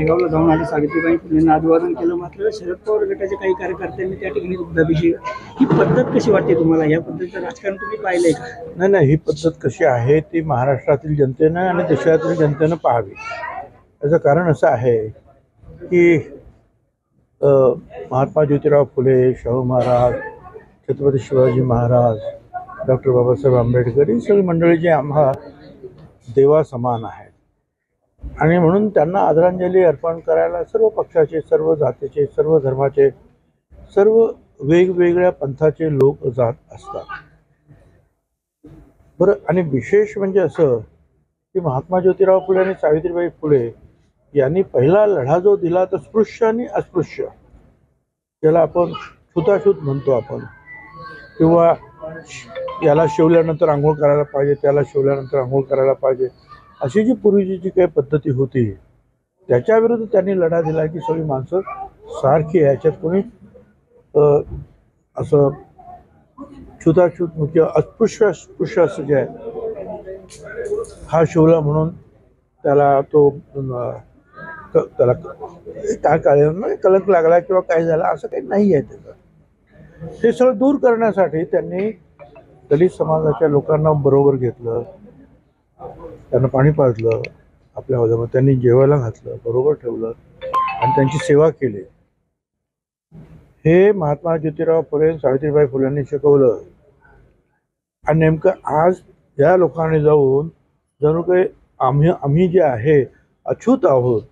शेगावला जाऊन आले, सावित्रीबाई फुलेंना अभिवादन केलं, मात्र शरद पवार गटाच्या काही कार्यकर्त्यांनी त्या ठिकाणी दुग्धाभिषेक, ही पद्धत कशी वाटते तुम्हाला? या पद्धतीचं राजकारण तुम्ही पाहिलंय का? नाही, ही पद्धत कशी आहे ती महाराष्ट्रातील जनतेनं आणि देशातील जनतेनं पाहावी. याचं कारण असं आहे की महात्मा ज्योतिराव फुले, शाहू महाराज, छत्रपती शिवाजी महाराज, डॉक्टर बाबासाहेब आंबेडकर ही सगळी मंडळी जी आम्हा देवा समान आहेत आणि म्हणून त्यांना आदरांजली अर्पण करायला सर्व पक्षाचे, सर्व जातीचे, सर्व धर्माचे, सर्व वेगवेगळ्या पंथाचे लोक जात असतात. बरं, आणि विशेष म्हणजे असं की महात्मा ज्योतिराव फुले आणि सावित्रीबाई फुले यांनी पहिला लढा जो दिला तो स्पृश्य आणि अस्पृश्य, ज्याला आपण छुताछूत म्हणतो आपण, किंवा याला शिवल्यानंतर आंघोळ करायला पाहिजे, त्याला शिवल्यानंतर आंघोळ करायला पाहिजे, अशी जी पूर्वीची जी काही पद्धती होती त्याच्याविरुद्ध त्यांनी लढा दिला की सगळी माणसं सारखी आहे, याच्यात कोणी असं छुताछूत किंवा अस्पृश्य अस्पृश्य असं जे आहे, हा शिवला म्हणून त्याला तो त्याला काय कलंक लागला किंवा काय झालं असं काही नाही आहे. त्याचं हे सगळं दूर करण्यासाठी त्यांनी दलित समाजाच्या लोकांना बरोबर घेतलं, त्यांना पाणी पाजलं, आपल्या हौदामध्ये त्यांनी जेवायला घातलं, बरोबर ठेवलं आणि त्यांची सेवा केली. हे महात्मा ज्योतिराव फुले, सावित्रीबाई फुलेंनी शिकवलं. आणि नेमकं आज या लोकांनी जाऊन जणू काही आम्ही जे आहे अछूत आहोत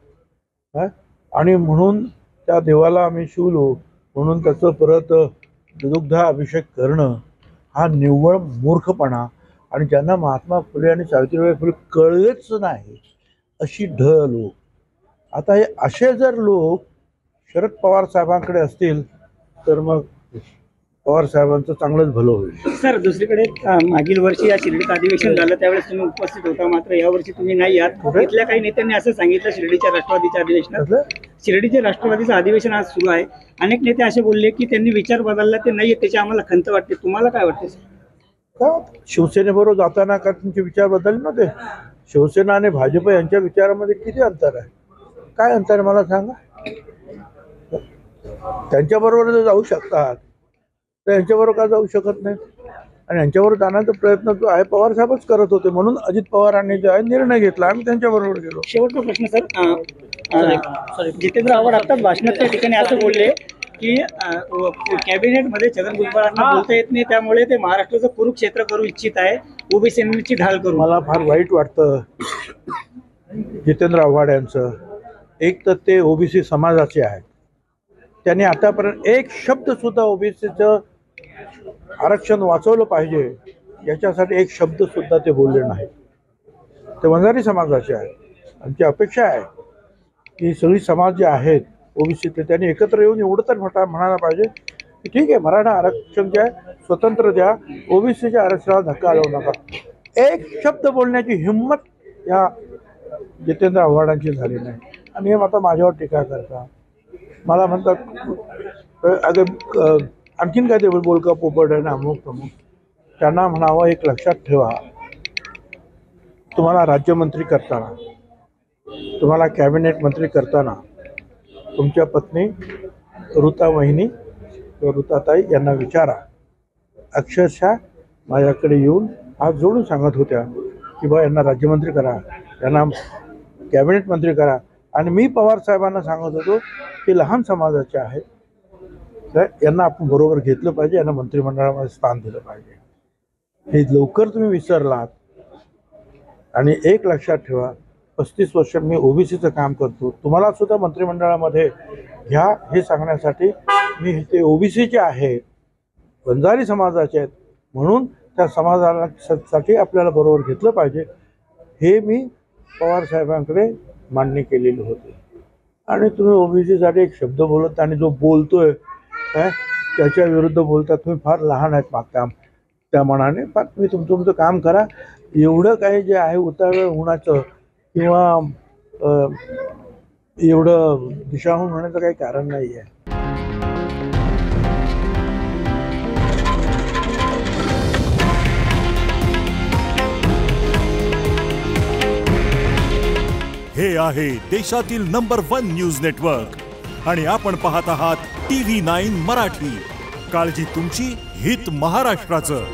आणि म्हणून त्या देवाला आम्ही शिवलो म्हणून त्याचं परत दुग्धा अभिषेक करणं हा निव्वळ मूर्खपणा. आणि ज्यांना महात्मा फुले आणि सावित्रीबाई फुले कळलेच नाही अशी लोक, आता हे असे जर लोक शरद पवार साहेबांकडे असतील तर मग पवार साहेबांचं चांगलंच भलं होईल. सर, दुसरीकडे मागील वर्षी या शिर्डीत अधिवेशन झालं त्यावेळेस तुम्ही उपस्थित होता, मात्र यावर्षी तुम्ही नाही आहात. इथल्या काही नेत्यांनी असं सांगितलं शिर्डीच्या राष्ट्रवादीच्या अधिवेशनात, शिर्डीचे राष्ट्रवादीचं अधिवेशन आज सुरू आहे, अनेक नेते असे बोलले की त्यांनी विचार बदलला, ते नाही, त्याची आम्हाला खंत वाटते. तुम्हाला काय वाटते सर? का शिवसेनेबरोबर जाताना का तुमचे विचार बदलले नव्हते? शिवसेना आणि भाजप यांच्या विचारामध्ये किती अंतर आहे? काय अंतर आहे मला सांगा. त्यांच्याबरोबर जर जाऊ शकतात तर यांच्याबरोबर का जाऊ शकत नाही? आणि यांच्याबरोबर जाण्याचा प्रयत्न जो आहे पवार साहेबच करत होते, म्हणून अजित पवारांनी जो आहे निर्णय घेतला, आम्ही त्यांच्याबरोबर गेलो. शेवटचा प्रश्न सर, जितेंद्र आव्हाड आता भाषणाच्या ठिकाणी असं बोलले की कॅबिनेटमध्ये छगन भुजबळांना बोलता येत नाही, त्यामुळे ते महाराष्ट्राचं कुरुक्षेत्र करू इच्छित आहे, ओबीसीची ढाल करू. मला फार वाईट वाटतं जितेंद्र आव्हाड यांचं. एक तर ते ओबीसी समाजाचे आहेत, त्यांनी आतापर्यंत एक शब्द सुद्धा ओबीसीचं आरक्षण वाचवलं पाहिजे याच्यासाठी एक शब्द सुद्धा ते बोलले नाहीत. ते वंजारी समाजाचे आहेत. आमची अपेक्षा आहे की सगळी समाज जे आहेत ओबीसीचे त्यांनी एकत्र येऊन एवढं तर म्हणायला पाहिजे की ठीक आहे, मराठा आरक्षण जे आहे स्वतंत्र द्या, ओबीसीच्या आरक्षणाला धक्का लावू नका. एक शब्द बोलण्याची हिंमत या जितेंद्र आव्हाडांची झाली नाही. आणि हे आता माझ्यावर टीका करतात, मला म्हणतात अगं आणखीन काय ते बोलका पोपट आहे ना अमुक प्रमुख. त्यांना म्हणावं एक लक्षात ठेवा, तुम्हाला राज्यमंत्री करताना, तुम्हाला कॅबिनेट मंत्री करताना तुमच्या पत्नी ऋता वहिनी किंवा ऋताताई यांना विचारा. अक्षरशः माझ्याकडे येऊन हात जोडून सांगत होत्या की बा यांना राज्यमंत्री करा, यांना कॅबिनेट मंत्री करा. आणि मी पवार साहेबांना सांगत होतो की लहान समाजाचे आहेत, तर यांना आपण बरोबर घेतलं पाहिजे, यांना मंत्रिमंडळामध्ये स्थान दिलं पाहिजे. हे लवकर तुम्ही विसरलात. आणि एक लक्षात ठेवा, 35 वर्ष मी ओबीसीचं काम करतो, तुम्हाला सुद्धा मंत्रिमंडळामध्ये घ्या हे सांगण्यासाठी मी ते ओबीसीचे आहेत, वंजारी समाजाचे आहेत, म्हणून त्या समाजासाठी आपल्याला बरोबर घेतलं पाहिजे हे मी पवार साहेबांकडे मान्य केलेले होते. आणि तुम्ही ओबीसीसाठी एक शब्द बोलत आणि जो बोलतोय त्याच्या विरुद्ध बोलता, तुम्ही फार लहान आहेत मागच्या त्या मनाने. फार तुम्ही तुमचं काम करा. एवढं काही जे आहे उतावळ होण्याचं किंवा एवढं दिशाहून होण्याचं काही कारण नाही आहे. हे आहे देशातील नंबर 1 न्यूज नेटवर्क आणि आपण पाहत आहात TV9 मराठी. काळजी तुमची, हित महाराष्ट्राचं.